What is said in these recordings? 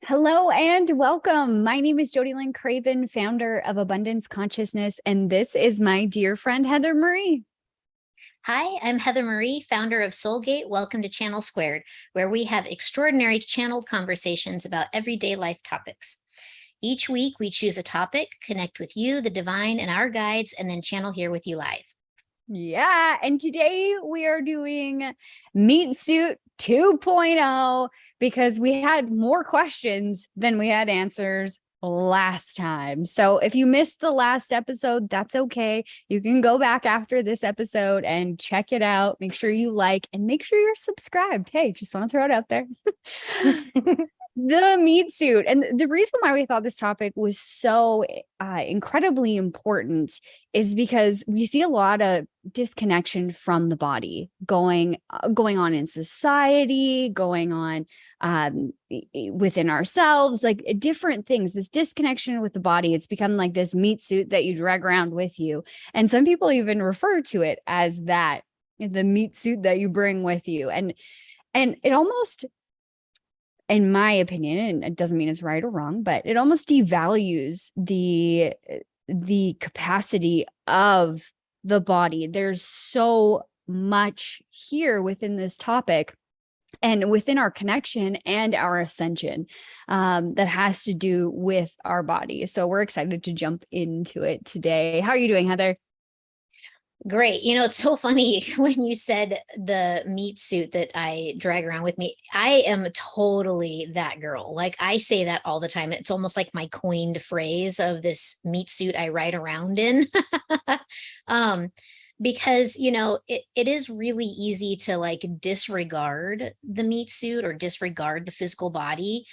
Hello and welcome. My name is Jody Lynn Craven, founder of Abundance Consciousness, and this is my dear friend, Heather Marie. Hi, I'm Heather Marie, founder of Soulgate. Welcome to Channel Squared, where we have extraordinary channeled conversations about everyday life topics. Each week, we choose a topic, connect with you, the divine, and our guides, and then channel here with you live. Yeah, and today we are doing Meat Suit 2.0 because we had more questions than we had answers last time. So if you missed the last episode, that's okay. You can go back after this episode and check it out. Make sure you like and make sure you're subscribed. Hey, just want to throw it out there. The meat suit. And the reason why we thought this topic was so incredibly important is because we see a lot of disconnection from the body going on in society, going on within ourselves, like different things. This disconnection with the body, it's become like this meat suit that you drag around with you. And some people even refer to it as that, the meat suit that you bring with you. And it almost, in my opinion, and it doesn't mean it's right or wrong, but it almost devalues the capacity of the body. There's so much here within this topic and within our connection and our ascension that has to do with our body. So we're excited to jump into it today. How are you doing, Heather? Great. You know, it's so funny when you said the meat suit that I drag around with me. I am totally that girl. Like I say that all the time. It's almost like my coined phrase of this meat suit I ride around in. um, because, you know, it is really easy to like disregard the meat suit or disregard the physical body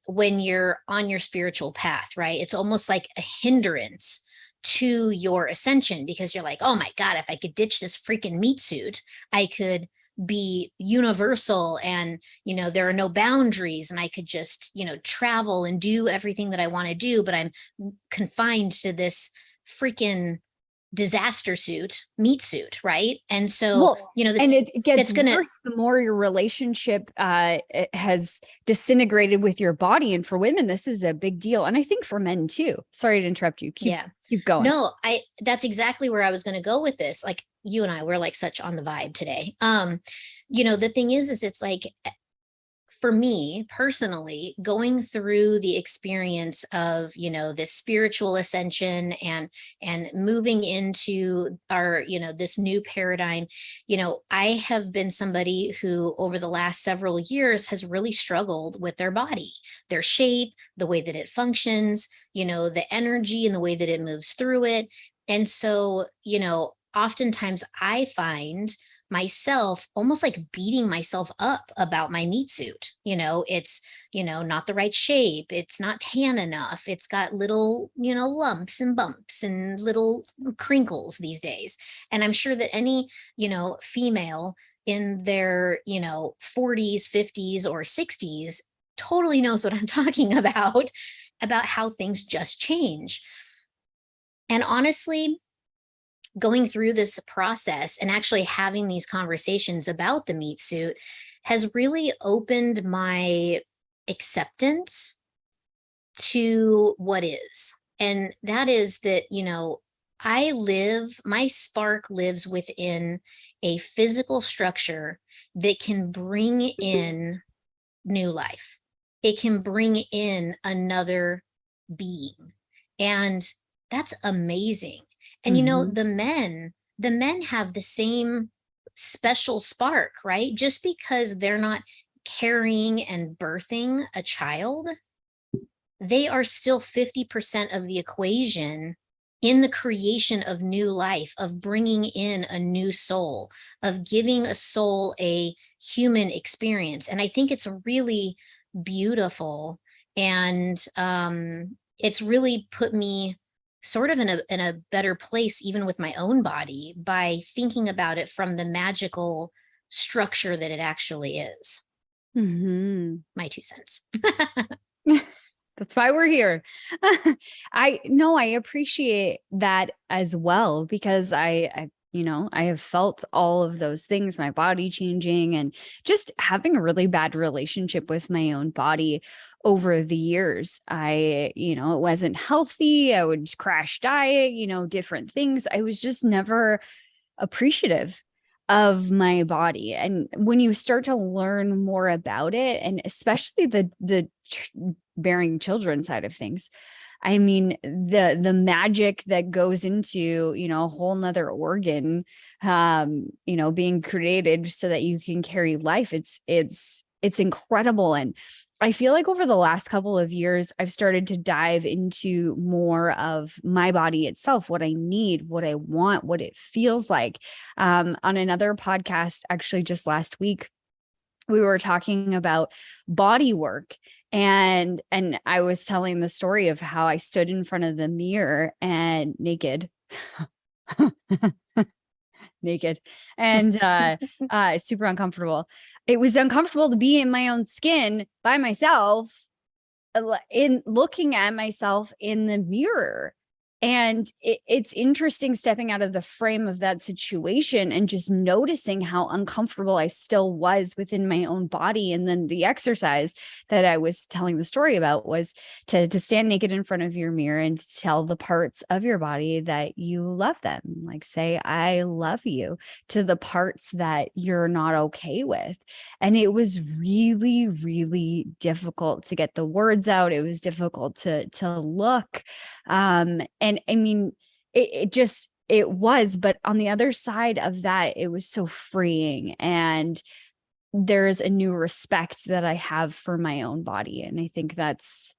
when you're on your spiritual path, right? It's almost like a hindrance to your ascension because you're like, oh my God, if I could ditch this freaking meat suit, I could be universal and, you know, there are no boundaries and I could just, you know, travel and do everything that I want to do, but I'm confined to this freaking disaster suit, meat suit, right? And so, Well, you know, and it gets that's gonna worse the more your relationship has disintegrated with your body. And for women, this is a big deal. And I think for men too. Sorry to interrupt you. Keep yeah. keep going. No, that's exactly where I was going to go with this. Like you and I, we're like such on the vibe today. You know, the thing is it's like for me personally, going through the experience of, you know, this spiritual ascension and moving into our, you know, this new paradigm, you know, I have been somebody who over the last several years has really struggled with their body, their shape, the way that it functions, you know, the energy and the way that it moves through it. And so, you know, oftentimes I find myself almost like beating myself up about my meat suit. You know, it's, you know, not the right shape. It's not tan enough. It's got little, you know, lumps and bumps and little crinkles these days. And I'm sure that any, you know, female in their, you know, 40s, 50s, or 60s totally knows what I'm talking about how things just change. And honestly, going through this process and actually having these conversations about the meat suit has really opened my acceptance to what is. And that is that, you know, my spark lives within a physical structure that can bring in new life. It can bring in another being. And that's amazing. And you know, Mm-hmm. the men have the same special spark, right? Just because they're not carrying and birthing a child, they are still 50% of the equation in the creation of new life, of bringing in a new soul, of giving a soul a human experience. And I think it's really beautiful. And it's really put me sort of in a better place, even with my own body, by thinking about it from the magical structure that it actually is. Mm-hmm. My 2 cents. That's why we're here. I know I appreciate that as well because I I have felt all of those things, my body changing and just having a really bad relationship with my own body over the years. It wasn't healthy. I would crash diet, different things. I was just never appreciative of my body. And when you start to learn more about it, and especially the bearing children side of things, I mean, the magic that goes into, a whole nother organ, being created so that you can carry life. It's incredible. And I feel like over the last couple of years, I've started to dive into more of my body itself, what I need, what I want, what it feels like. On another podcast, actually just last week, we were talking about body work, and I was telling the story of how I stood in front of the mirror and naked and super uncomfortable. It was uncomfortable to be in my own skin by myself, in looking at myself in the mirror. And it's interesting stepping out of the frame of that situation and just noticing how uncomfortable I still was within my own body. And then the exercise that I was telling the story about was to stand naked in front of your mirror and tell the parts of your body that you love them. Like, say, I love you, to the parts that you're not okay with. And it was really, really difficult to get the words out. It was difficult to look. And I mean, it was, but on the other side of that, it was so freeing. And there's a new respect that I have for my own body. And I think that's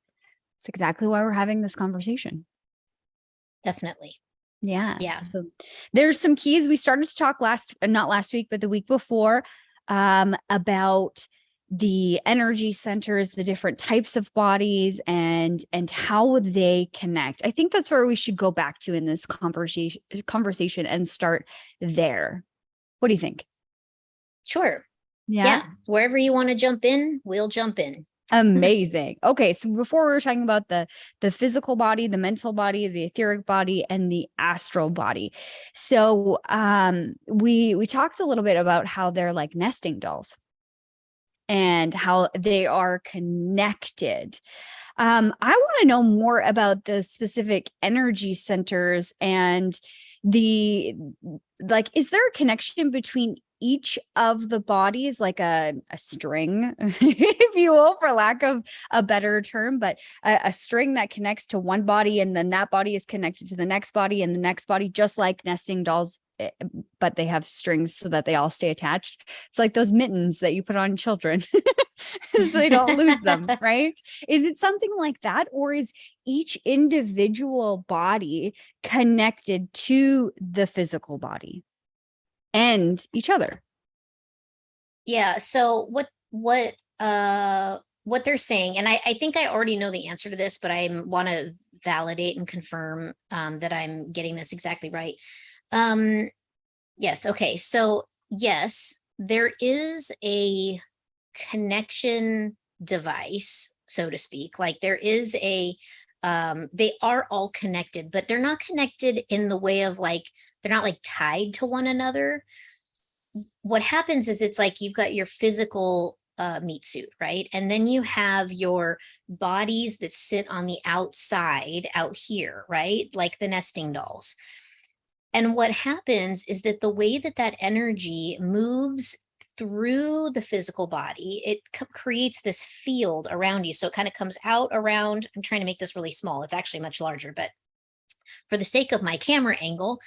exactly why we're having this conversation. Definitely. Yeah. Yeah. So there's some keys. We started to talk not last week, but the week before, about the energy centers, the different types of bodies, and how they connect. I think that's where we should go back to in this conversation and start there. What do you think? Sure. Yeah. Yeah. Wherever you want to jump in, we'll jump in. Amazing. Okay, so before we were talking about the physical body, the mental body, the etheric body, and the astral body. So we talked a little bit about how they're like nesting dolls and how they are connected. I want to know more about the specific energy centers and is there a connection between each of the bodies, like a string, if you will, for lack of a better term, but a string that connects to one body, and then that body is connected to the next body and the next body, just like nesting dolls, but they have strings so that they all stay attached. It's like those mittens that you put on children so they don't lose them, right? Is it something like that? Or is each individual body connected to the physical body and each other? Yeah. So what they're saying, and I think I already know the answer to this, but I want to validate and confirm that I'm getting this exactly right. Yes. Okay. So yes, there is a connection device, so to speak. Like there is they are all connected, but they're not connected in the way of like, they're not like tied to one another. What happens is it's like you've got your physical meat suit, right? And then you have your bodies that sit on the outside out here, right? Like the nesting dolls. And what happens is that the way that that energy moves through the physical body, it creates this field around you. So it kind of comes out around, I'm trying to make this really small. It's actually much larger, but for the sake of my camera angle,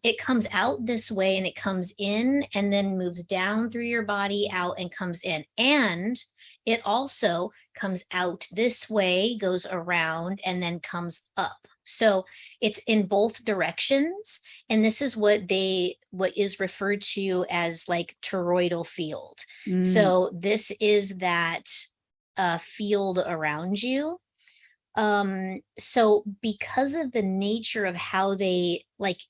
it comes out this way and it comes in and then moves down through your body, out and comes in. And it also comes out this way, goes around, and then comes up. So it's in both directions. And this is what is referred to as like toroidal field. So this is that field around you. So because of the nature of how they like,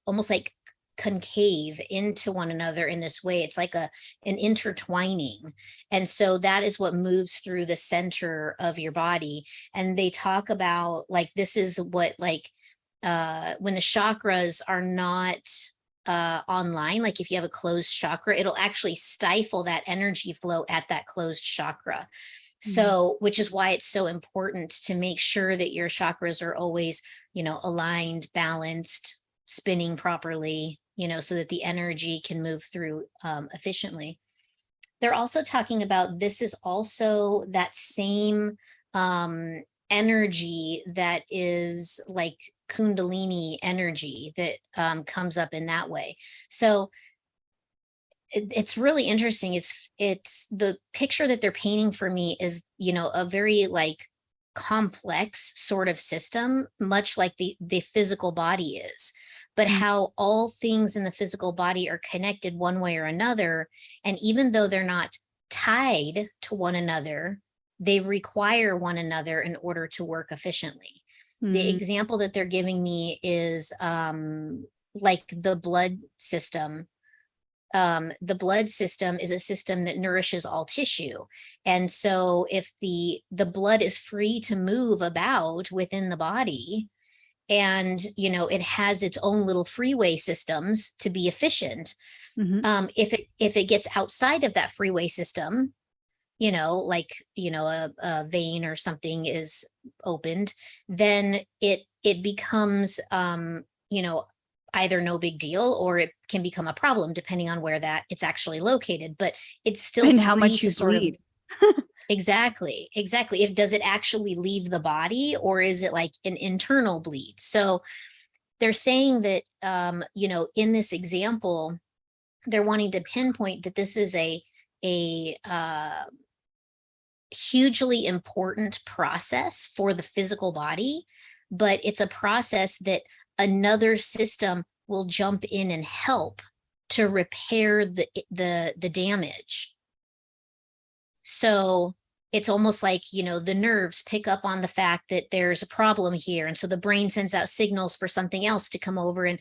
almost like concave into one another in this way, it's like an intertwining. And so that is what moves through the center of your body. And they talk about like, this is what like, when the chakras are not online, like if you have a closed chakra, it'll actually stifle that energy flow at that closed chakra. So, which is why it's so important to make sure that your chakras are always, aligned, balanced, spinning properly, so that the energy can move through efficiently. They're also talking about this is also that same energy that is like Kundalini energy that comes up in that way. So it's really interesting. It's the picture that they're painting for me is, a very like complex sort of system, much like the physical body is, but how all things in the physical body are connected one way or another. And even though they're not tied to one another, they require one another in order to work efficiently. The example that they're giving me is like the blood system. The blood system is a system that nourishes all tissue. And so if the blood is free to move about within the body, and it has its own little freeway systems to be efficient, if it gets outside of that freeway system, like a vein or something is opened, then it becomes either no big deal, or it can become a problem depending on where that it's actually located. But it's still and how free much to you sort of bleed. exactly. If does it actually leave the body, or is it like an internal bleed? So they're saying that in this example, they're wanting to pinpoint that this is a hugely important process for the physical body, but it's a process that another system will jump in and help to repair the damage. So it's almost like, the nerves pick up on the fact that there's a problem here. And so the brain sends out signals for something else to come over and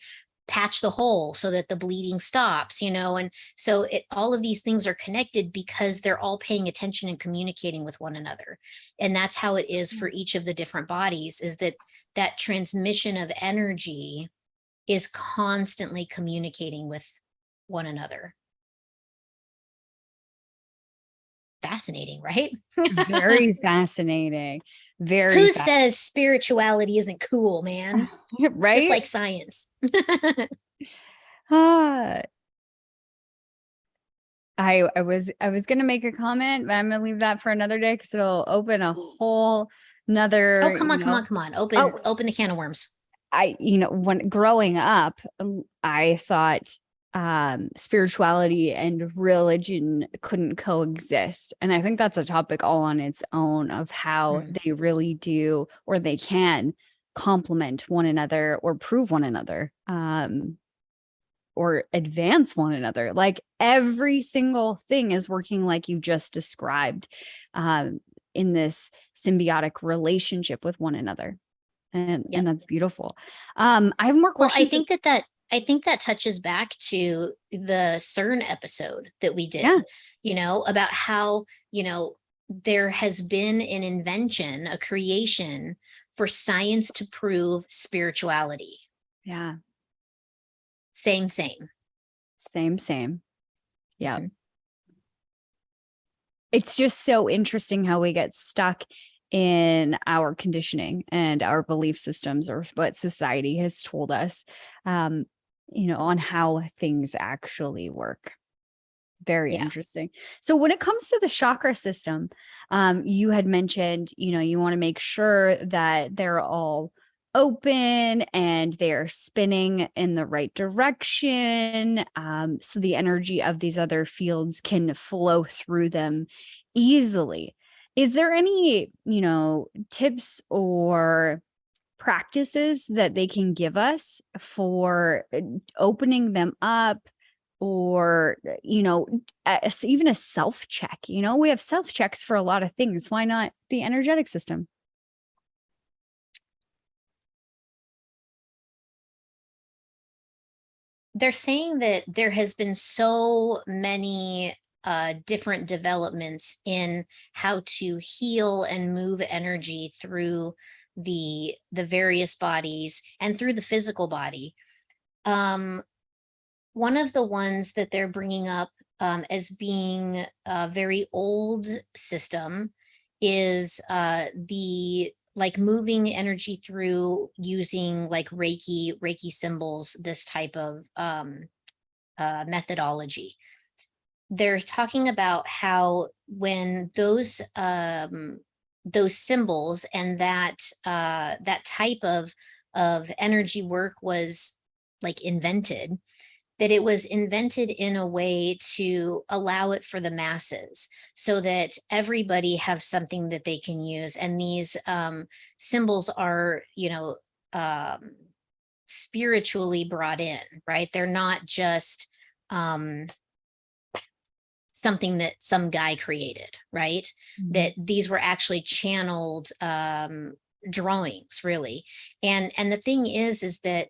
patch the hole so that the bleeding stops, and so all of these things are connected because they're all paying attention and communicating with one another. And that's how it is for each of the different bodies, is that transmission of energy is constantly communicating with one another. Fascinating, right? Very fascinating. Who says spirituality isn't cool, man? Right? Just like science. I was going to make a comment, but I'm going to leave that for another day because it'll open a whole nother. Oh, come on. Open the can of worms. When growing up, I thought spirituality and religion couldn't coexist. And I think that's a topic all on its own of how they really do, or they can complement one another or prove one another. Or advance one another. Like every single thing is working like you just described, in this symbiotic relationship with one another. And that's beautiful. I have more questions. Well, I think that touches back to the CERN episode that we did, about how, there has been an invention, a creation for science to prove spirituality. Yeah. Same. Yeah. It's just so interesting how we get stuck in our conditioning and our belief systems, or what society has told us, on how things actually work. Very interesting. So when it comes to the chakra system, you had mentioned, you want to make sure that they're all open and they're spinning in the right direction, so the energy of these other fields can flow through them easily. Is there any, tips or practices that they can give us for opening them up, or, even a self-check? We have self-checks for a lot of things. Why not the energetic system? They're saying that there has been so many different developments in how to heal and move energy through the various bodies and through the physical body. one of the ones that they're bringing up as being a very old system is the like moving energy through using like Reiki symbols, this type of methodology. They're talking about how when those symbols and that type of energy work was like invented, that it was invented in a way to allow it for the masses so that everybody have something that they can use. And these symbols are, spiritually brought in, right? They're not just something that some guy created, right? Mhm. That these were actually channeled drawings, really. And the thing is that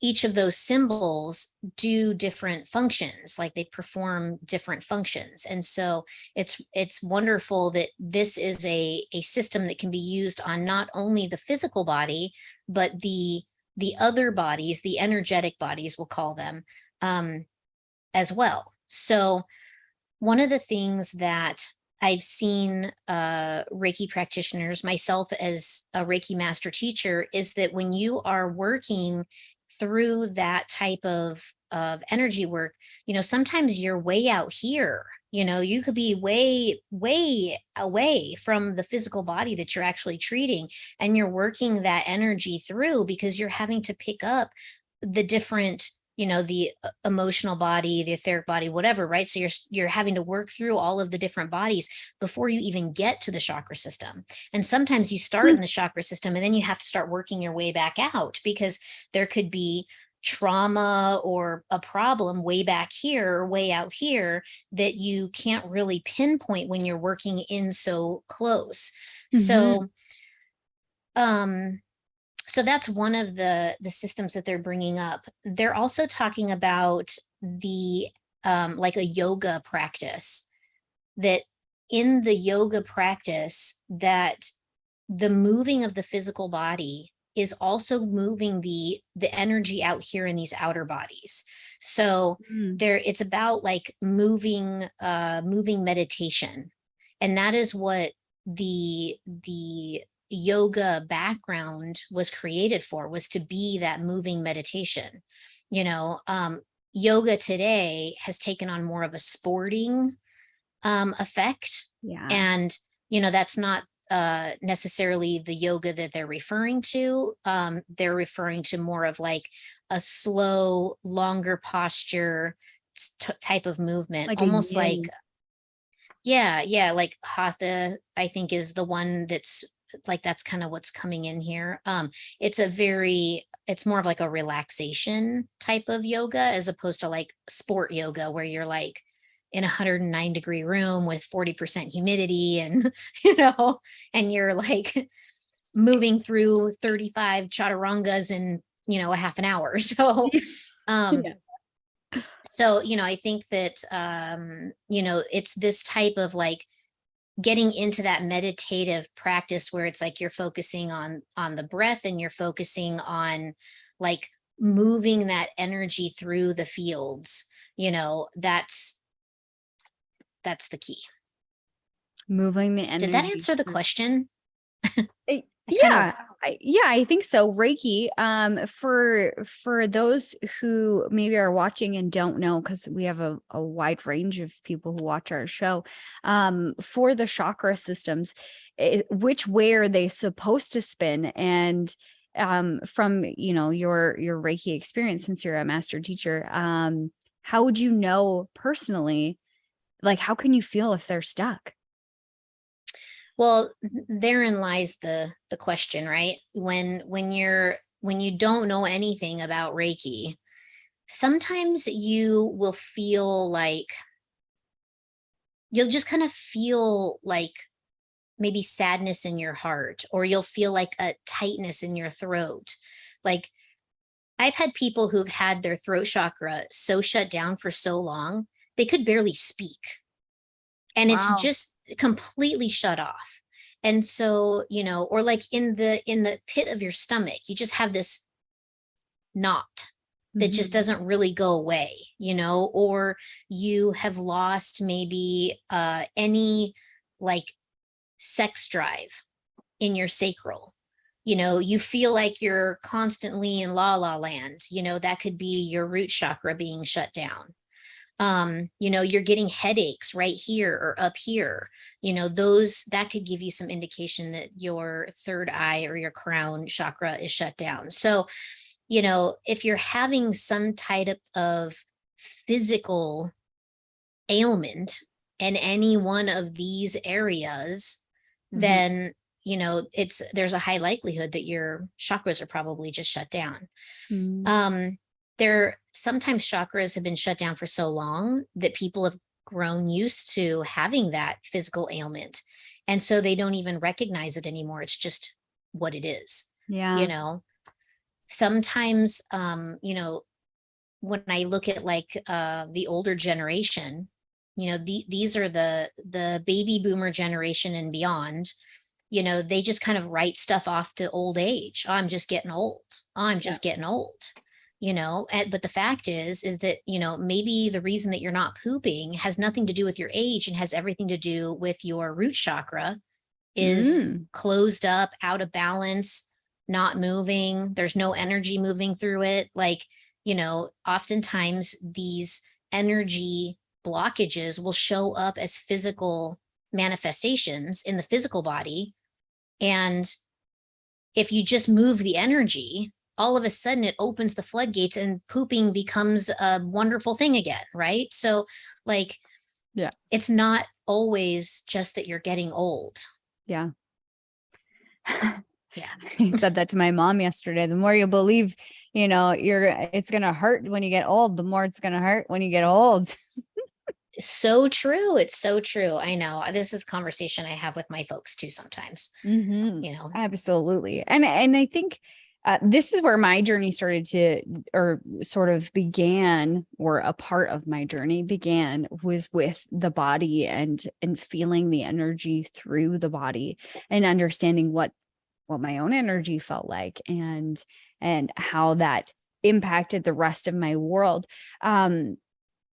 each of those symbols do different functions, like they perform different functions. And so it's wonderful that this is a system that can be used on not only the physical body, but the other bodies, the energetic bodies, we'll call them, as well. So one of the things that I've seen Reiki practitioners, myself as a Reiki master teacher, is that when you are working through that type of energy work, sometimes you're way out here. You could be way, way away from the physical body that you're actually treating, and you're working that energy through because you're having to pick up the different, the emotional body, the etheric body, whatever, right? So you're having to work through all of the different bodies before you even get to the chakra system. And sometimes you start in the chakra system and then you have to start working your way back out because there could be trauma or a problem way back here or way out here that you can't really pinpoint when you're working in so close. Mhm. So so that's one of the systems that they're bringing up. They're also talking about the like a yoga practice, that in the yoga practice that the moving of the physical body is also moving the energy out here in these outer bodies. So Mm. there, it's about like moving meditation. And that is what the yoga background was created for, was to be that moving meditation. Yoga today has taken on more of a sporting effect. Yeah. And, that's not necessarily the yoga that they're referring to. They're referring to more of like a slow, longer posture type of movement, Like a almost like, yin. yeah, like hatha, I think is the one that's like, that's kind of what's coming in here. It's more of like a relaxation type of yoga as opposed to like sport yoga where you're like in a 109-degree room with 40% humidity and, and you're like moving through 35 chaturangas in, a half an hour. Um, Yeah. I think that, it's this type of like getting into that meditative practice where it's like you're focusing on the breath and you're focusing on like moving that energy through the fields. That's the key. Moving the Did that energy answer the through. question? I kind of Yeah, I think so. Reiki, for those who maybe are watching and don't know, because we have a wide range of people who watch our show, for the chakra systems, which way are they supposed to spin? And from your Reiki experience, since you're a master teacher, how would you know personally? Like, how can you feel if they're stuck? Well, therein lies the question, right? When you don't know anything about Reiki, sometimes you will feel like you'll just kind of feel like maybe sadness in your heart, or you'll feel like a tightness in your throat. Like, I've had people who've had their throat chakra so shut down for so long, they could barely speak. And it's Wow. just completely shut off. And so, or like in the pit of your stomach, you just have this knot. that just doesn't really go away, or you have lost maybe any like sex drive in your sacral. You feel like you're constantly in la la land, that could be your root chakra being shut down. You're getting headaches right here or up here, those that could give you some indication that your third eye or your crown chakra is shut down. So, if you're having some type of physical ailment in any one of these areas, then there's a high likelihood that your chakras are probably just shut down. There sometimes chakras have been shut down for so long that people have grown used to having that physical ailment, and so they don't even recognize it anymore. It's just what it is. Sometimes when I look at like the older generation, these are the baby boomer generation and beyond. They just kind of write stuff off to old age. Oh, I'm just getting old. Oh, I'm just getting old. But the fact is that, maybe the reason that you're not pooping has nothing to do with your age and has everything to do with your root chakra is closed up, out of balance, not moving. There's no energy moving through it. Like, oftentimes these energy blockages will show up as physical manifestations in the physical body. And if you just move the energy, all of a sudden it opens the floodgates and pooping becomes a wonderful thing again, right? So like, it's not always just that you're getting old. Yeah. I said that to my mom yesterday. The more you believe, it's going to hurt when you get old, the more it's going to hurt when you get old. So true. It's so true. I know. This is a conversation I have with my folks too sometimes. Absolutely. And I think this is where my journey started to, or sort of began, or a part of my journey began, was with the body and feeling the energy through the body and understanding what my own energy felt like and how that impacted the rest of my world.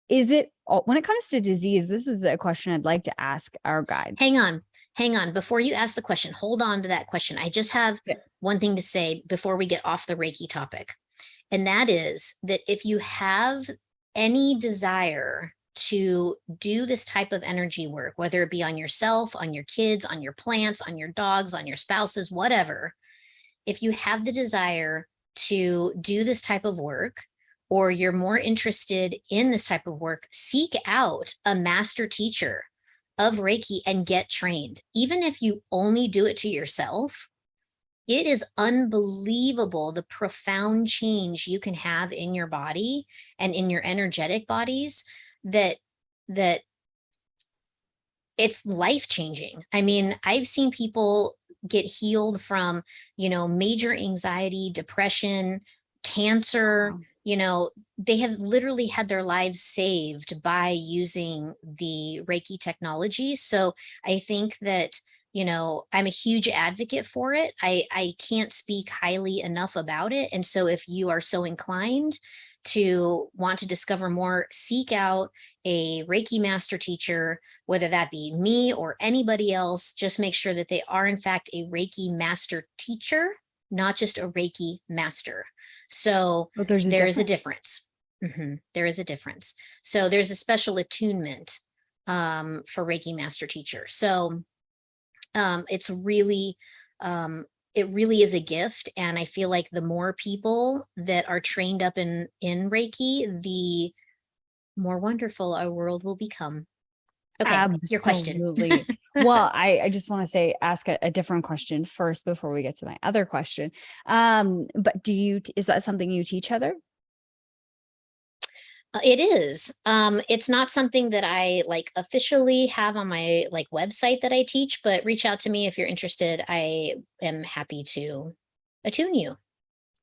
Is it, when it comes to disease, this is a question I'd like to ask our guides. Hang on. Before you ask the question, hold on to that question. I just have one thing to say before we get off the Reiki topic. And that is that if you have any desire to do this type of energy work, whether it be on yourself, on your kids, on your plants, on your dogs, on your spouses, whatever, if you have the desire to do this type of work, or you're more interested in this type of work, seek out a master teacher of Reiki and get trained. Even if you only do it to yourself, it is unbelievable the profound change you can have in your body and in your energetic bodies that it's life-changing. I mean, I've seen people get healed from, major anxiety, depression, cancer. Wow. They have literally had their lives saved by using the Reiki technology. So I think that, I'm a huge advocate for it. I can't speak highly enough about it. And so if you are so inclined to want to discover more, seek out a Reiki master teacher, whether that be me or anybody else. Just make sure that they are in fact a Reiki master teacher, not just a Reiki master. So there is a difference. There is a difference. So there's a special attunement for Reiki master teacher. So it's really, it really is a gift. And I feel like the more people that are trained up in Reiki, the more wonderful our world will become. Okay, Absolutely. Your question. Well, I just want to ask a different question first before we get to my other question. But is that something you teach, Heather? It is. It's not something that I like officially have on my like website that I teach, but reach out to me if you're interested. I am happy to attune you.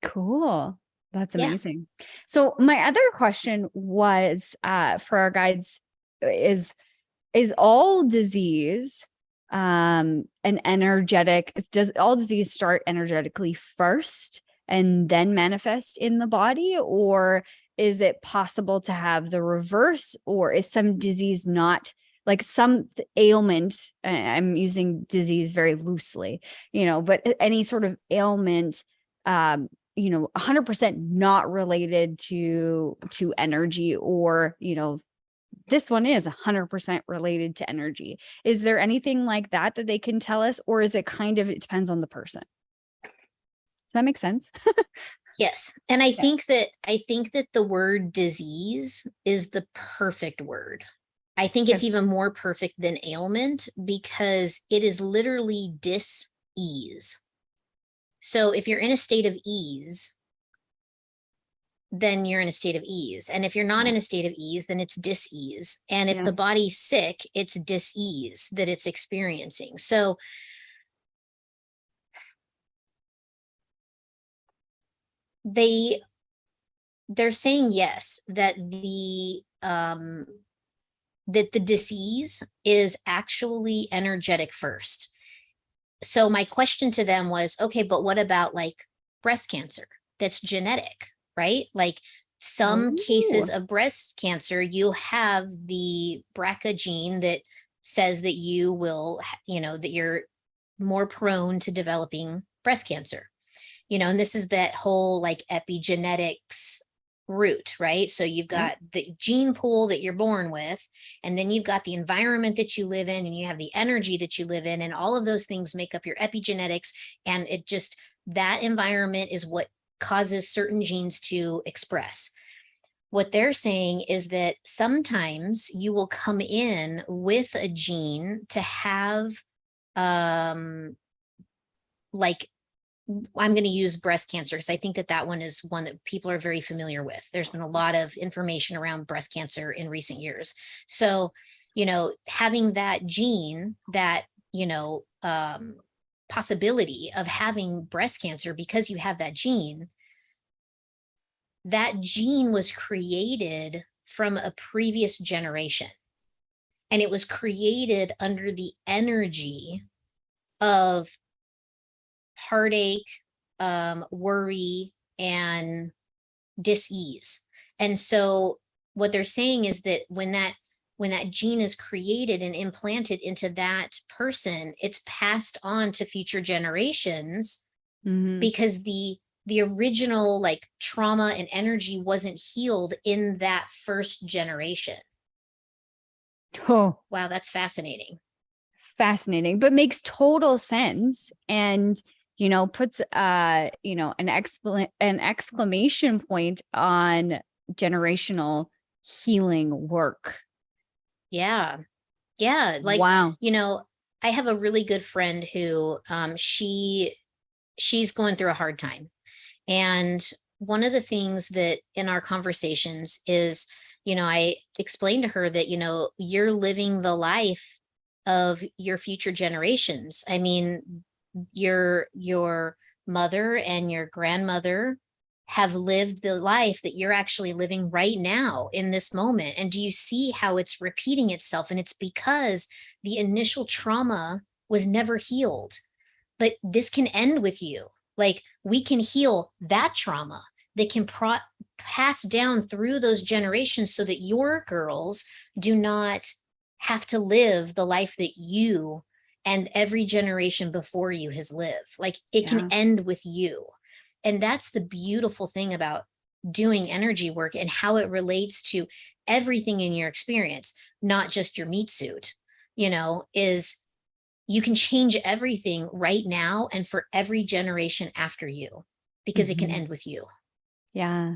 Cool. That's amazing. Yeah. So my other question was for our guides is all disease an energetic, does all disease start energetically first and then manifest in the body? Or is it possible to have the reverse? Or is some disease not, like some ailment, I'm using disease very loosely, but any sort of ailment, 100% not related to energy, or, this one is 100% related to energy. Is there anything like that they can tell us? Or is it kind of, it depends on the person? Does that make sense? Yes. And I think that the word disease is the perfect word. I think it's even more perfect than ailment, because it is literally dis-ease. So if you're in a state of ease, then you're in a state of ease. And if you're not in a state of ease, then it's dis-ease. And if the body's sick, it's dis-ease that it's experiencing. So they're saying, yes, that the disease is actually energetic first. So my question to them was, okay, but what about like breast cancer? That's genetic, right? Like some cases of breast cancer, you have the BRCA gene that says that you will, that you're more prone to developing breast cancer. And this is that whole like epigenetics route, right? So you've got the gene pool that you're born with, and then you've got the environment that you live in, and you have the energy that you live in, and all of those things make up your epigenetics. And it just, that environment is what causes certain genes to express. What they're saying is that sometimes you will come in with a gene to have like, I'm going to use breast cancer because I think that one is one that people are very familiar with. There's been a lot of information around breast cancer in recent years. So, having that gene, that, possibility of having breast cancer because you have that gene was created from a previous generation. And it was created under the energy of heartache, worry, and dis-ease. And so what they're saying is that when that gene is created and implanted into that person, it's passed on to future generations because the original like trauma and energy wasn't healed in that first generation. Oh, wow, that's fascinating. Fascinating, but makes total sense. And puts an exclamation point on generational healing work. Yeah. Like, wow. I have a really good friend who she's going through a hard time. And one of the things that in our conversations is, I explained to her that, you're living the life of your future generations. I mean, your mother and your grandmother have lived the life that you're actually living right now in this moment. And do you see how it's repeating itself? And it's because the initial trauma was never healed. But this can end with you. Like, we can heal that trauma that can pass down through those generations so that your girls do not have to live the life that you and every generation before you has lived. Like, it can end with you. And that's the beautiful thing about doing energy work and how it relates to everything in your experience, not just your meat suit, is you can change everything right now and for every generation after you, because it can end with you. Yeah.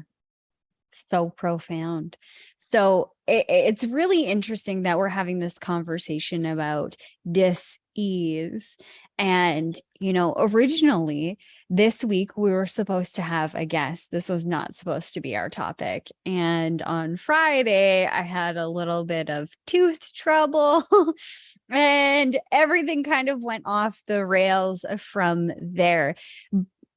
So profound. So it's really interesting that we're having this conversation about dis-ease. And, originally this week we were supposed to have a guest. This was not supposed to be our topic. And on Friday, I had a little bit of tooth trouble and everything kind of went off the rails from there.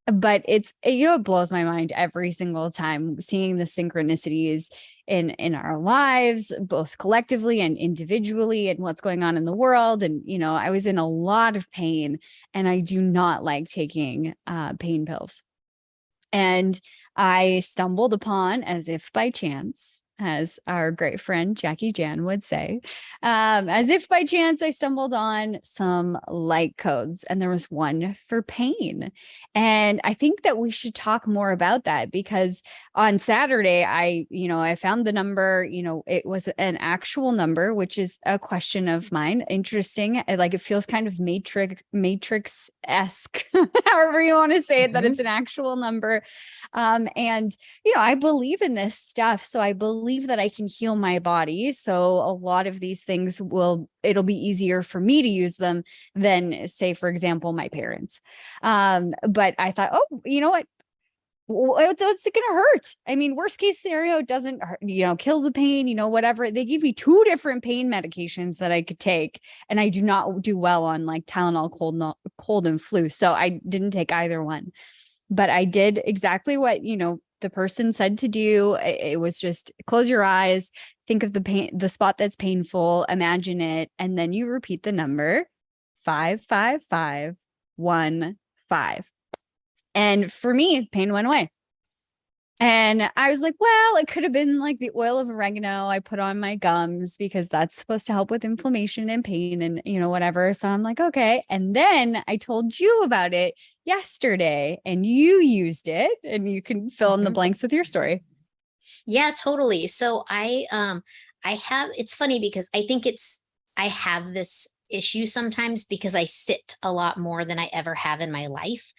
But it's, it blows my mind every single time seeing the synchronicities in our lives, both collectively and individually, and what's going on in the world. And, I was in a lot of pain, and I do not like taking pain pills. And I stumbled upon, as if by chance, as our great friend Jackie Jan would say, as if by chance, I stumbled on some light codes, and there was one for pain. And I think that we should talk more about that, because on Saturday, I found the number, it was an actual number, which is a question of mine. Interesting. Like, it feels kind of matrix-esque, however you want to say it, that it's an actual number. And I believe in this stuff. So I believe that I can heal my body. So a lot of these things it'll be easier for me to use them than, say, for example, my parents. But I thought, oh, you know what? What's it gonna hurt? I mean, worst case scenario, doesn't hurt, kill the pain, whatever. They gave me 2 different pain medications that I could take, and I do not do well on like Tylenol, cold and flu. So I didn't take either one. But I did exactly what, the person said to do. It was just close your eyes, think of the pain, the spot that's painful, imagine it, and then you repeat the number 55515. And for me, pain went away. And I was like, well, it could have been like the oil of oregano I put on my gums, because that's supposed to help with inflammation and pain and, whatever. So I'm like, okay. And then I told you about it yesterday, and you used it, and you can fill in the blanks with your story. Yeah, totally. So it's funny because I have this issue sometimes because I sit a lot more than I ever have in my life.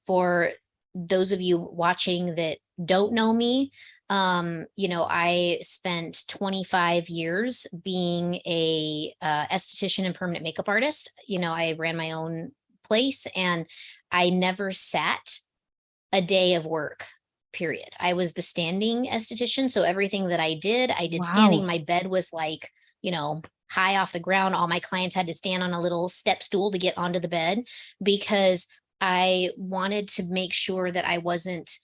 For those of you watching that don't know me, I spent 25 years being a esthetician and permanent makeup artist. I ran my own place, and I never sat a day of work, period. I was the standing esthetician. So everything that I did standing. My bed was like, high off the ground. All my clients had to stand on a little step stool to get onto the bed, because I wanted to make sure that I wasn't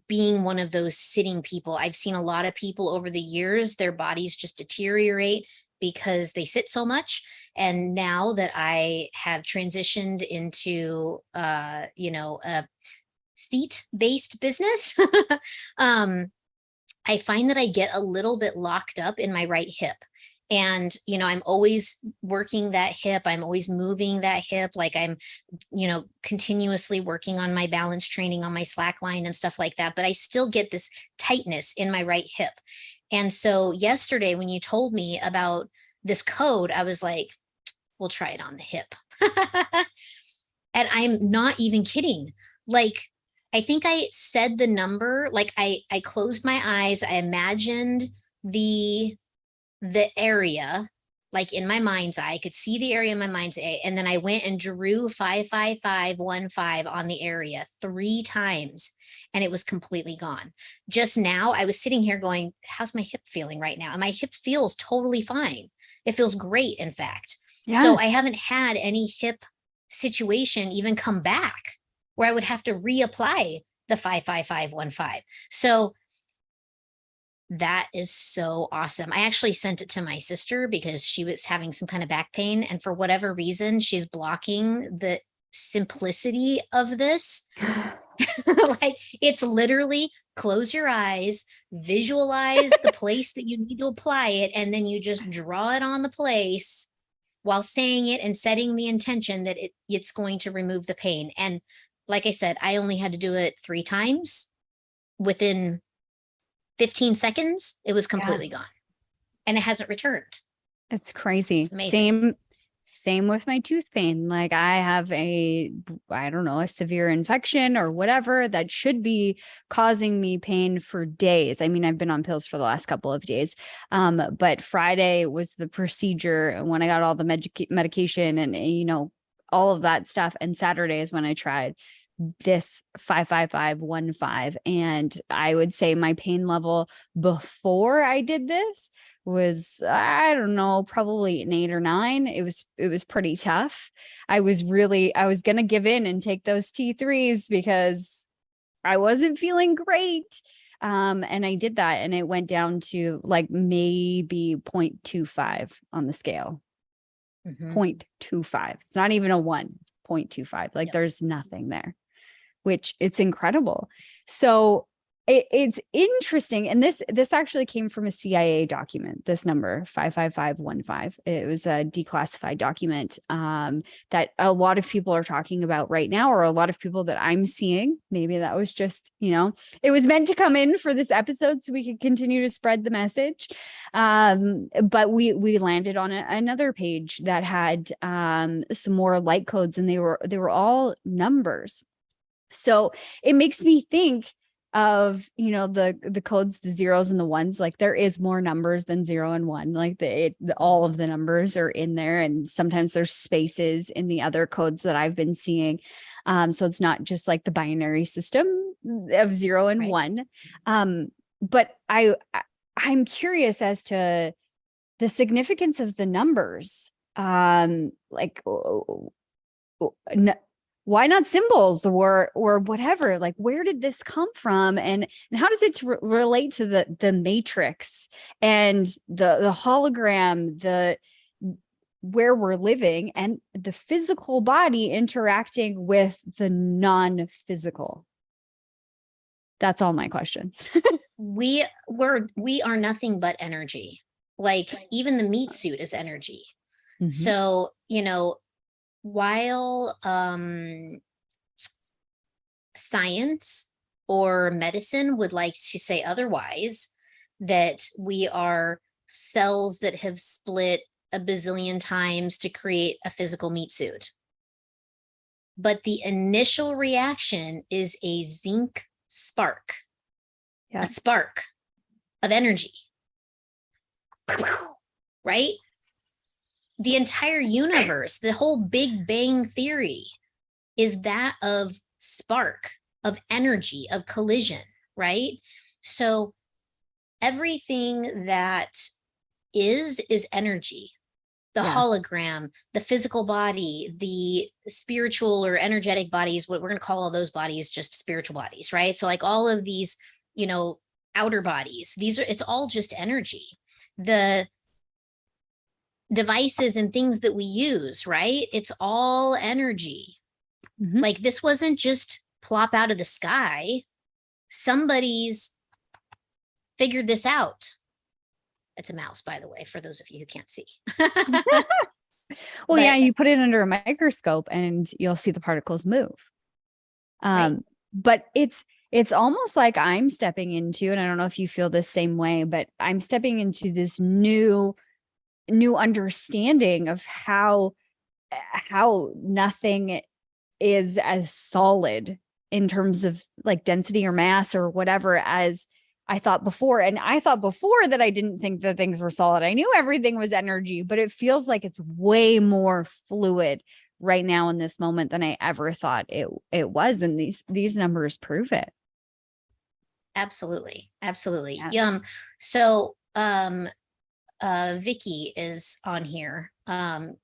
being one of those sitting people. I've seen a lot of people over the years, their bodies just deteriorate because they sit so much. And now that I have transitioned into, a seat-based business, I find that I get a little bit locked up in my right hip. And, I'm always working that hip. I'm always moving that hip. Like I'm, continuously working on my balance training on my slack line and stuff like that. But I still get this tightness in my right hip. And so yesterday, when you told me about this code, I was like, we'll try it on the hip. And I'm not even kidding. Like, I think I said the number, like I closed my eyes. I imagined the area, like in my mind's eye. I could see the area in my mind's eye. And then I went and drew 55515 on the area 3 times, and it was completely gone. Just now, I was sitting here going, how's my hip feeling right now? And my hip feels totally fine. It feels great, in fact. Yeah. So I haven't had any hip situation even come back where I would have to reapply the 55515. So that is so awesome. I actually sent it to my sister because she was having some kind of back pain. And for whatever reason, she's blocking the simplicity of this. Like, it's literally close your eyes, visualize the place that you need to apply it, and then you just draw it on the place while saying it and setting the intention that it's going to remove the pain. And like I said, I only had to do it 3 times. Within 15 seconds, it was completely gone, and it hasn't returned. It's crazy. It's amazing. Same with my tooth pain. Like, I have a severe infection or whatever that should be causing me pain for days. I mean, I've been on pills for the last couple of days. But Friday was the procedure, and when I got all the medication and, all of that stuff. And Saturday is when I tried this 55515. And I would say my pain level before I did this was, I don't know, probably an 8 or 9. It was pretty tough. I was going to give in and take those T3s because I wasn't feeling great. And I did that, and it went down to like maybe 0.25 on the scale. 0.25. It's not even a 1. It's 0.25. Like, there's nothing there. which it's incredible. So it's interesting. And this actually came from a CIA document, this number 55515. It was a declassified document that a lot of people are talking about right now, or a lot of people that I'm seeing. Maybe that was just, it was meant to come in for this episode so we could continue to spread the message. But we landed on another page that had some more light codes, and they were all numbers. So it makes me think of, the codes, the zeros and the ones. Like, there is more numbers than 0 and 1. Like, all of the numbers are in there, and sometimes there's spaces in the other codes that I've been seeing. So it's not just like the binary system of 0 and 1. But I'm curious as to the significance of the numbers. Why not symbols or whatever? Like, where did this come from, and how does it relate to the matrix and the hologram, where we're living, and the physical body interacting with the non-physical? That's all my questions. We are nothing but energy. Like, even the meat suit is energy. Mm-hmm. So, while science or medicine would like to say otherwise, that we are cells that have split a bazillion times to create a physical meat suit. But the initial reaction is a zinc spark, a spark of energy, right? The entire universe, the whole Big Bang theory is that of spark, of energy, of collision, right? So everything that is energy. The hologram, the physical body, the spiritual or energetic bodies, what we're going to call all those bodies, just spiritual bodies, right? So like all of these, outer bodies, it's all just energy. The devices and things that we use, right? It's all energy. Mm-hmm. Like, this wasn't just plop out of the sky. Somebody's figured this out. It's a mouse, by the way, for those of you who can't see. Well, you put it under a microscope and you'll see the particles move. Right. But it's almost like I'm stepping into, and I don't know if you feel the same way, but I'm stepping into this new understanding of how nothing is as solid in terms of like density or mass or whatever as I thought before. And I thought before that I didn't think that things were solid. I knew everything was energy, but it feels like it's way more fluid right now in this moment than I ever thought it was. And these numbers prove it. Absolutely. Yeah. So, Vicky is on here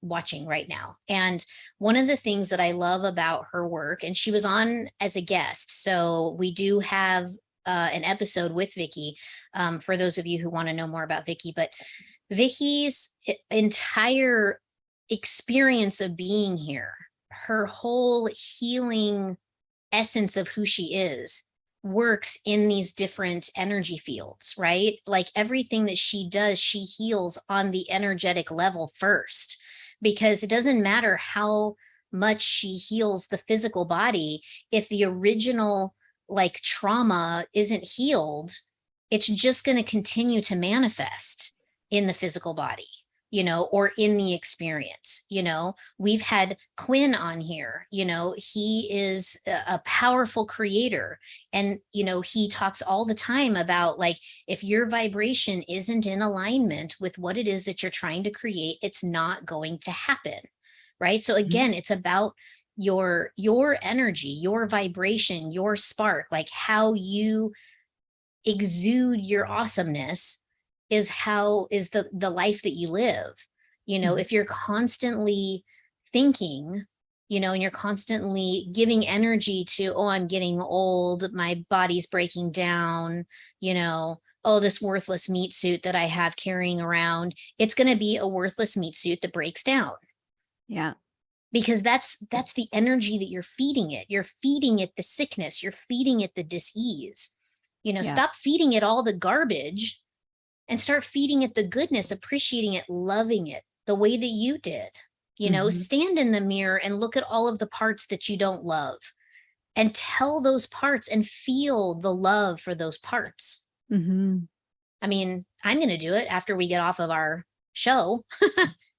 watching right now. And one of the things that I love about her work, and she was on as a guest, so we do have an episode with Vicky for those of you who want to know more about Vicky. But Vicky's entire experience of being here, her whole healing essence of who she is, works in these different energy fields, right? Like, everything that she does, she heals on the energetic level first, because it doesn't matter how much she heals the physical body. If the original like trauma isn't healed, it's just going to continue to manifest in the physical body, or in the experience. We've had Quinn on here, he is a powerful creator. And, he talks all the time about, like, if your vibration isn't in alignment with what it is that you're trying to create, it's not going to happen. Right. So again, it's about your energy, your vibration, your spark, like how you exude your awesomeness is the life that you live. If you're constantly thinking, and you're constantly giving energy to, oh, I'm getting old, my body's breaking down, oh, this worthless meat suit that I have carrying around, it's going to be a worthless meat suit that breaks down. Yeah. because that's the energy that you're feeding it. You're feeding it the sickness, you're feeding it the dis-ease. Yeah. Stop feeding it all the garbage and start feeding it the goodness, appreciating it, loving it the way that you did. Stand in the mirror and look at all of the parts that you don't love and tell those parts and feel the love for those parts. I mean, I'm going to do it after we get off of our show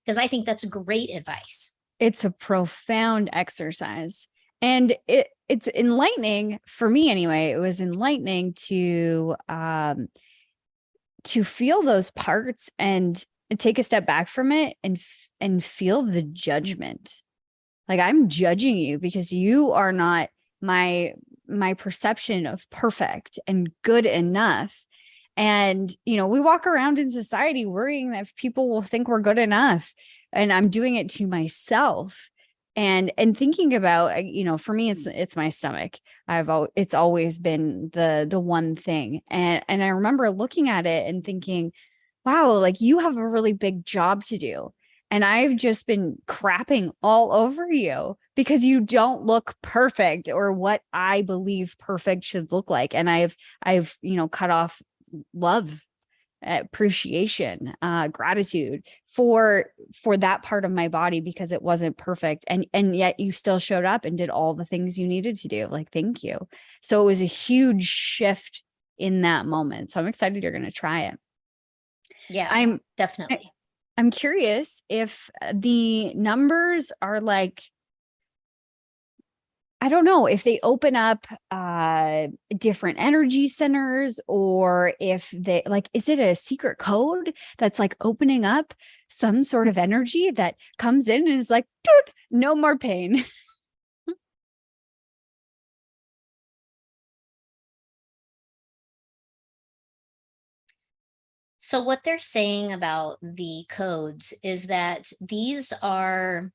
because I think that's great advice. It's a profound exercise, and it's enlightening for me anyway. It was enlightening to feel those parts and take a step back from it and feel the judgment. Like, I'm judging you because you are not my perception of perfect and good enough. And, we walk around in society worrying that people will think we're good enough. And I'm doing it to myself. And thinking about, for me, it's my stomach. It's always been the one thing. And I remember looking at it and thinking, wow, like, you have a really big job to do. And I've just been crapping all over you because you don't look perfect or what I believe perfect should look like. And I've cut off love, appreciation, gratitude for that part of my body because it wasn't perfect. And yet you still showed up and did all the things you needed to do. Like, thank you. So it was a huge shift in that moment. So I'm excited you're going to try it. Yeah, definitely. I'm curious if the numbers are like, I don't know if they open up different energy centers, or if they is it a secret code that's like opening up some sort of energy that comes in and is like, dude, no more pain. So what they're saying about the codes is that they're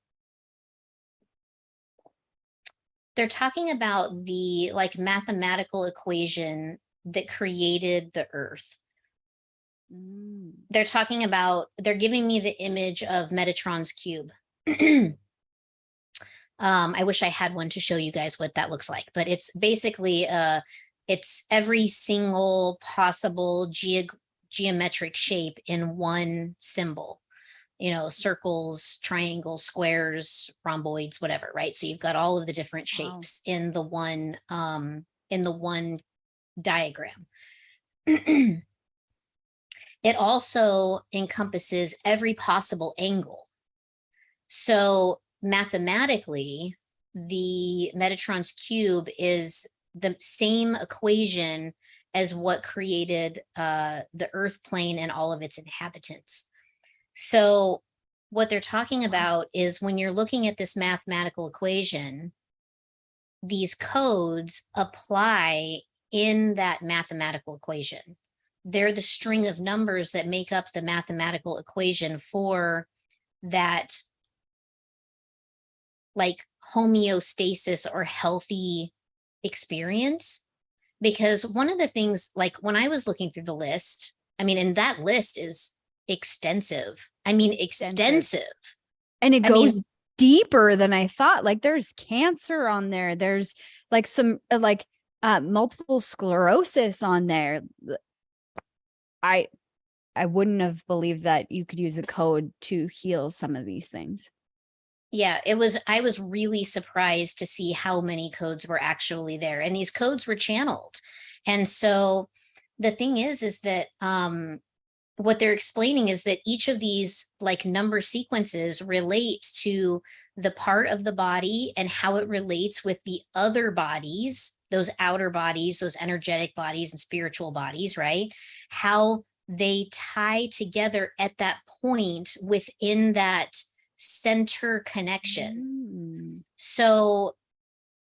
talking about the mathematical equation that created the earth. They're giving me the image of Metatron's cube. I wish I had one to show you guys what that looks like, but it's basically it's every single possible geometric shape in one symbol, circles, triangles, squares, rhomboids, whatever, right? So you've got all of the different shapes in the one diagram. It also encompasses every possible angle. So mathematically, the Metatron's cube is the same equation as what created the earth plane and all of its inhabitants. So what they're talking about is when you're looking at this mathematical equation, these codes apply in that mathematical equation. They're the string of numbers that make up the mathematical equation for that homeostasis or healthy experience. Because one of the things, when I was looking through the list, and that list is extensive. Extensive. And it goes deeper than I thought. There's cancer on there. There's some multiple sclerosis on there. I wouldn't have believed that you could use a code to heal some of these things. Yeah, I was really surprised to see how many codes were actually there, and these codes were channeled. And so the thing is that what they're explaining is that each of these number sequences relate to the part of the body and how it relates with the other bodies, those outer bodies, those energetic bodies and spiritual bodies, right? How they tie together at that point within that center connection. So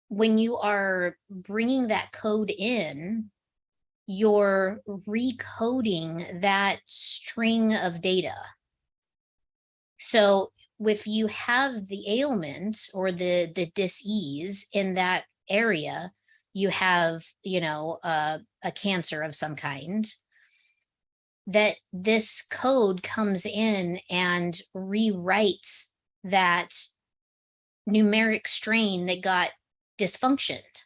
when you are bringing that code in, you're recoding that string of data. So if you have the ailment or the dis-ease in that area, you have, a cancer of some kind, that this code comes in and rewrites that numeric strain that got dysfunctioned.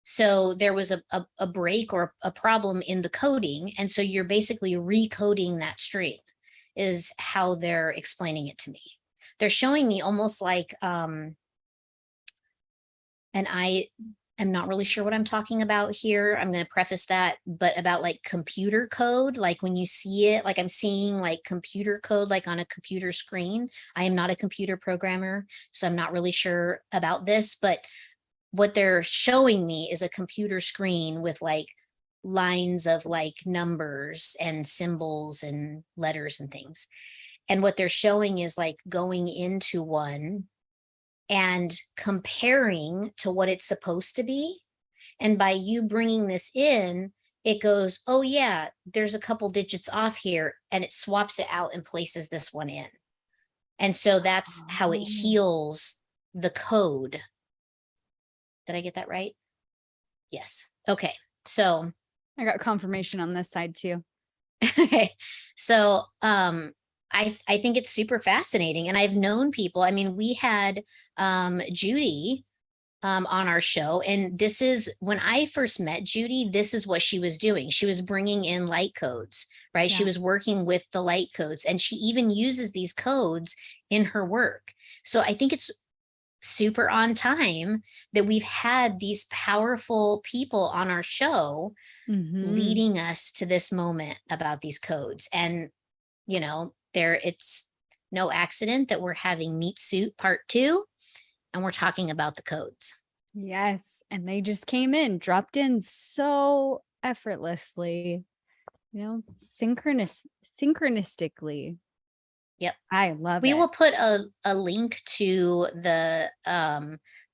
So there was a break or a problem in the coding. And so you're basically recoding that string is how they're explaining it to me. They're showing me almost like, and I am not really sure what I'm talking about here. I'm going to preface that, but about like computer code, like when you see it, like I'm seeing like computer code, like on a computer screen. I am not a computer programmer, so I'm not really sure about this, but what they're showing me is a computer screen with like lines of like numbers and symbols and letters and things. And what they're showing is like going into one and comparing to what it's supposed to be. And by you bringing this in, it goes, oh yeah, there's a couple digits off here, and it swaps it out and places this one in. And so that's how it heals the code. Did I get that right? Yes. Okay. So I got confirmation on this side too. okay. So I think it's super fascinating. And I've known people. I mean, we had Judy on our show, and this is when I first met Judy, this is what she was doing. She was bringing in light codes, right? She was working with the light codes, and she even uses these codes in her work. So I think it's super on time that we've had these powerful people on our show leading us to this moment about these codes. And, you know, it's no accident that we're having Meat Suit Part 2, and we're talking about the codes. Yes. And they just came in, dropped in so effortlessly, you know, synchronistically. Yep. I love We it. will put a link to the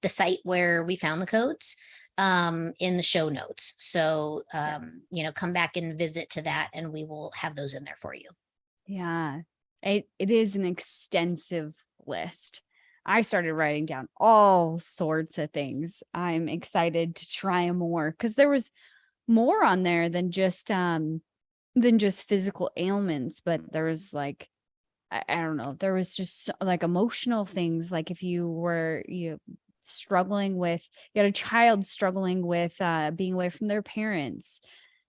site where we found the codes in the show notes. So, you know, come back and visit to that, and we will have those in there for you. Yeah, it is an extensive list. I started writing down all sorts of things. I'm excited to try more because there was more on there than just physical ailments, but there was like, I don't know, there was just like emotional things. Like if you struggling with, you had a child struggling with being away from their parents,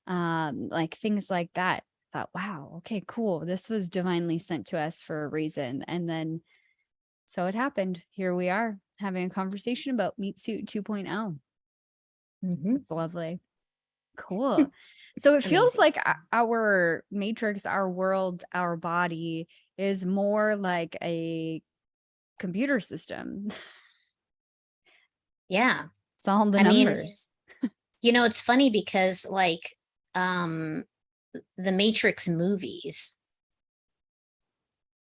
like things like that. I thought, wow, okay, cool. This was divinely sent to us for a reason. And then so it happened. Here we are having a conversation about Meat Suit 2.0. It's lovely. Cool. So it feels like our matrix, our world, our body is more like a computer system. Yeah. It's all the numbers. You know, it's funny because like the Matrix movies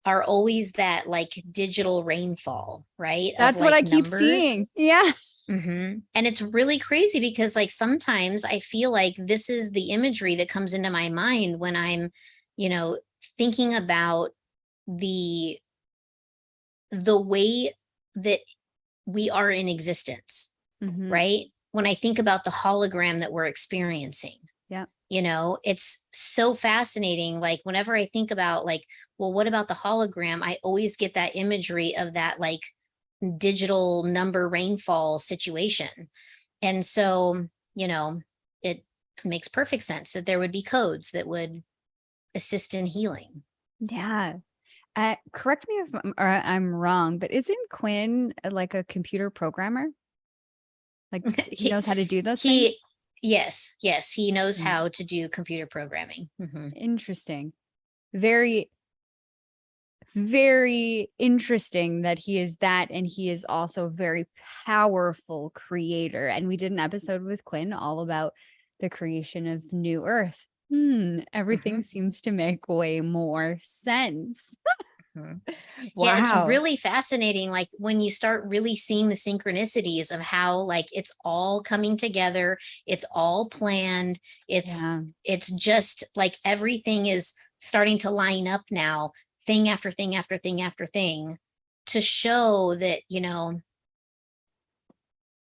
are always that like digital rainfall, right? That's what I keep seeing. Yeah. And it's really crazy because like sometimes I feel like this is the imagery that comes into my mind when I'm, you know, thinking about the way that we are in existence, right? When I think about the hologram that we're experiencing. Yeah. You know, it's so fascinating. Like whenever I think about like, well, what about the hologram? I always get that imagery of that like digital number rainfall situation. And so, you know, it makes perfect sense that there would be codes that would assist in healing. Yeah. Correct me if I'm wrong, but isn't Quinn like a computer programmer? Like he knows how to do those things? Yes, he knows how to do computer programming. Interesting. Very, very interesting that he is that, and he is also a very powerful creator. And we did an episode with Quinn all about the creation of New Earth. Everything seems to make way more sense. Wow. Yeah, it's really fascinating. Like when you start really seeing the synchronicities of how like it's all coming together, it's all planned. It's just like everything is starting to line up now, thing after thing after thing after thing, to show that, you know,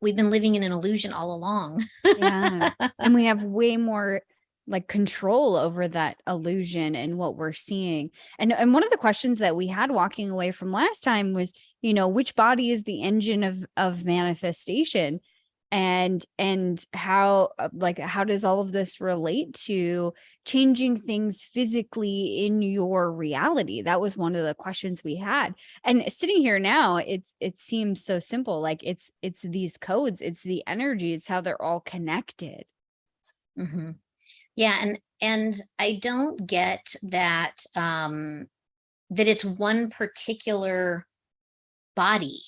we've been living in an illusion all along. Yeah. And we have way more like control over that illusion and what we're seeing. And one of the questions that we had walking away from last time was, which body is the engine of manifestation? And how, like, how does all of this relate to changing things physically in your reality? That was one of the questions we had. And sitting here now, it seems so simple. Like it's these codes, it's the energy, it's how they're all connected. Mm-hmm. Yeah, and I don't get that that it's one particular body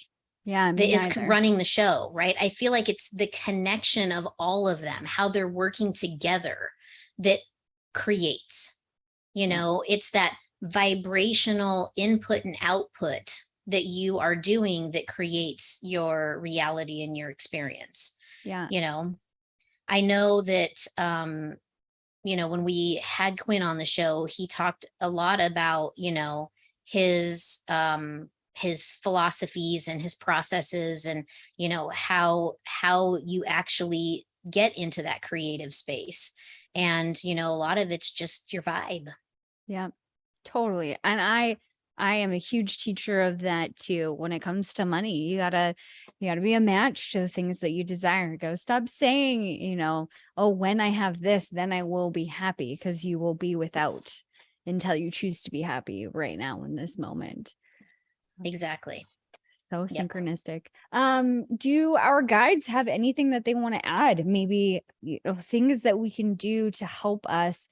Yeah, that me is either. running the show, right? I feel like it's the connection of all of them, how they're working together that creates, Yeah. it's that vibrational input and output that you are doing that creates your reality and your experience. Yeah. I know that when we had Quinn on the show, he talked a lot about, his philosophies and his processes and, how you actually get into that creative space. And, a lot of it's just your vibe. Yeah. Totally. And I am a huge teacher of that too. When it comes to money, you gotta be a match to the things that you desire. Go stop saying, oh, when I have this, then I will be happy, because you will be without until you choose to be happy right now in this moment. Exactly. So Yep. synchronistic. Do our guides have anything that they want to add? Maybe, things that we can do to help us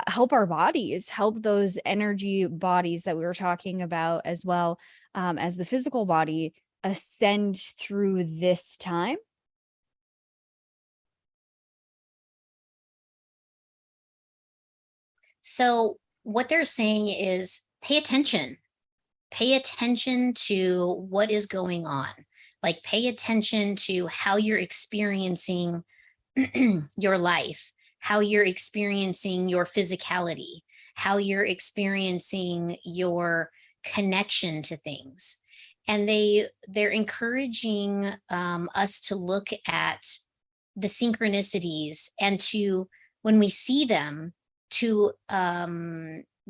help our bodies, help those energy bodies that we were talking about, as well as the physical body, ascend through this time? So what they're saying is pay attention to what is going on. Like pay attention to how you're experiencing your life, how you're experiencing your physicality, how you're experiencing your connection to things. And they're encouraging us to look at the synchronicities and to, when we see them, to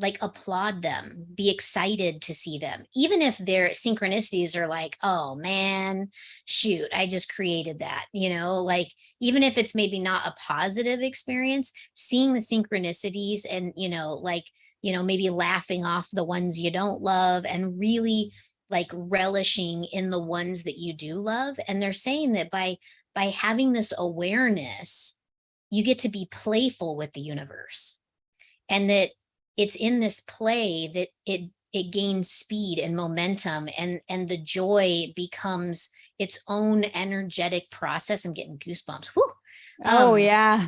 like applaud them, be excited to see them, even if their synchronicities are like, oh man, shoot, I just created that, like even if it's maybe not a positive experience, seeing the synchronicities and, like, maybe laughing off the ones you don't love and really like relishing in the ones that you do love. And they're saying that by having this awareness, you get to be playful with the universe, and that it's in this play that it gains speed and momentum, and the joy becomes its own energetic process. I'm getting goosebumps. Whew. Oh, Um, yeah.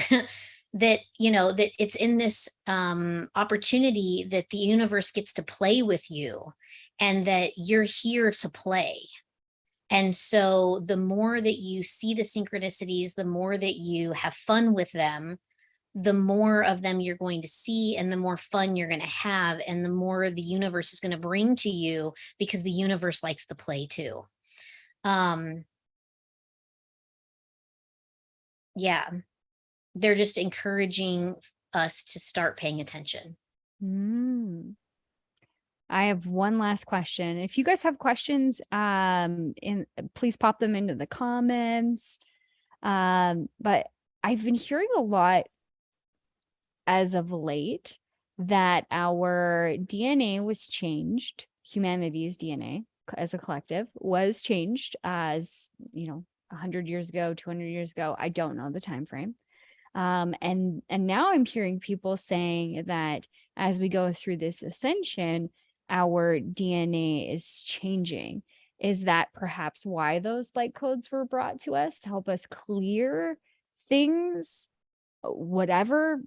that that it's in this opportunity that the universe gets to play with you, and that you're here to play. And so the more that you see the synchronicities, the more that you have fun with them, the more of them you're going to see, and the more fun you're going to have, and the more the universe is going to bring to you, because the universe likes the play too. Um, yeah, they're just encouraging us to start paying attention. Mm. I have one last question. If you guys have questions, please pop them into the comments. But I've been hearing a lot as of late that our DNA was changed, humanity's DNA as a collective was changed, as 100 years ago, 200 years ago. I don't know the time frame. And now I'm hearing people saying that as we go through this ascension, our DNA is changing. Is that perhaps why those light codes were brought to us, to help us clear things, whatever,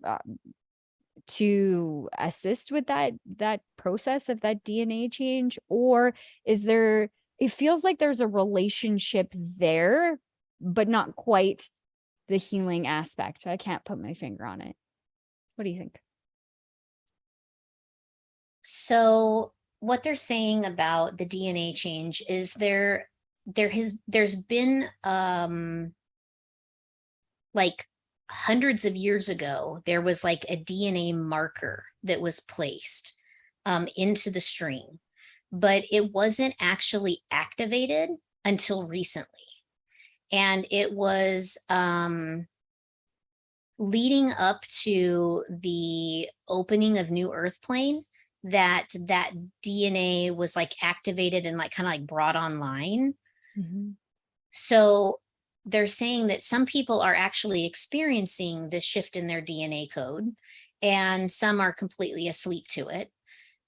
to assist with that process of that DNA change? Or is there, it feels like there's a relationship there, but not quite the healing aspect. I can't put my finger on it. What do you think? So what they're saying about the DNA change is there's been like hundreds of years ago, there was like a DNA marker that was placed into the string, but it wasn't actually activated until recently. And it was leading up to the opening of New Earth Plane that DNA was like activated and like kind of like brought online. Mm-hmm. So they're saying that some people are actually experiencing this shift in their DNA code, and some are completely asleep to it.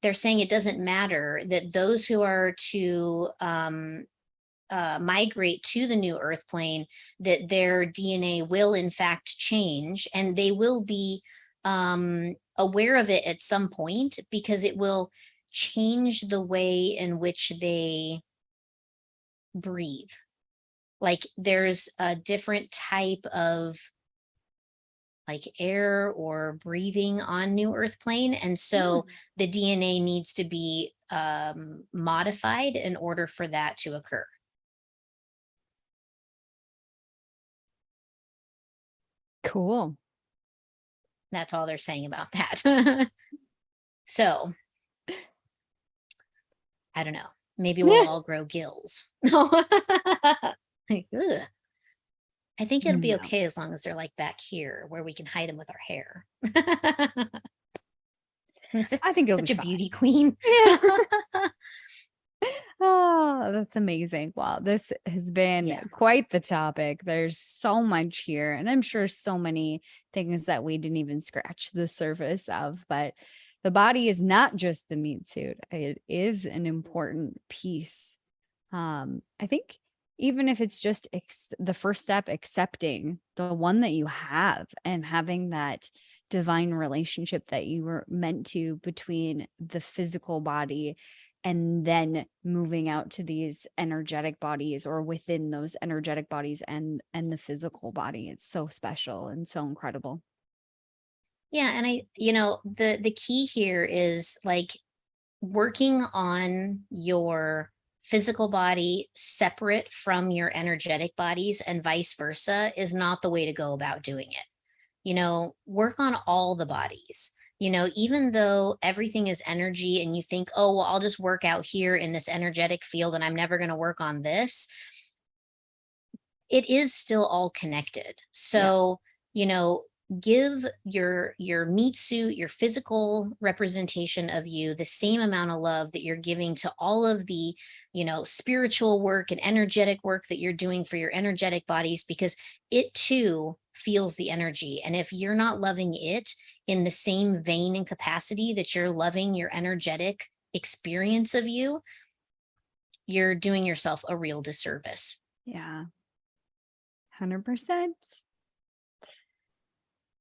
They're saying it doesn't matter, that those who are to migrate to the new Earth plane, that their DNA will in fact change, and they will be aware of it at some point, because it will change the way in which they breathe. Like there's a different type of like air or breathing on New Earth plane. And so the DNA needs to be modified in order for that to occur. Cool. That's all they're saying about that. So I don't know. Maybe we'll all grow gills. No. Like, ugh. I think it'll be No. okay as long as they're like back here where we can hide them with our hair. I think it'll Such be a fine. beauty queen. Oh, that's amazing. Wow, this has been Yeah. quite the topic. There's so much here, and I'm sure so many things that we didn't even scratch the surface of. But the body is not just the meat suit, it is an important piece. I think even if it's just the first step, accepting the one that you have and having that divine relationship that you were meant to between the physical body and then moving out to these energetic bodies, or within those energetic bodies and the physical body. It's so special and so incredible. Yeah. And the key here is like working on your physical body separate from your energetic bodies, and vice versa is not the way to go about doing it. Work on all the bodies. Even though everything is energy and you think, oh, well, I'll just work out here in this energetic field and I'm never going to work on this, it is still all connected. So, give your meat suit, your physical representation of you, the same amount of love that you're giving to all of the, spiritual work and energetic work that you're doing for your energetic bodies, because it too feels the energy. And if you're not loving it in the same vein and capacity that you're loving your energetic experience of you, you're doing yourself a real disservice. Yeah. 100%.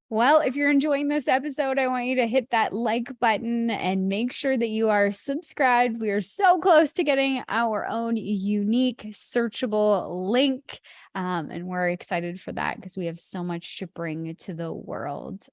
Well, if you're enjoying this episode, I want you to hit that like button and make sure that you are subscribed. We are so close to getting our own unique searchable link. And we're excited for that because we have so much to bring to the world.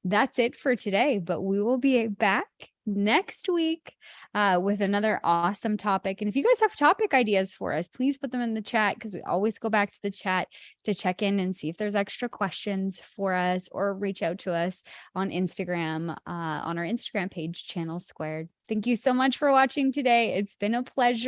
That's it for today, but we will be back next week with another awesome topic. And if you guys have topic ideas for us, please put them in the chat, because we always go back to the chat to check in and see if there's extra questions for us, or reach out to us on Instagram, on our Instagram page, Channel Squared. Thank you so much for watching today. It's been a pleasure.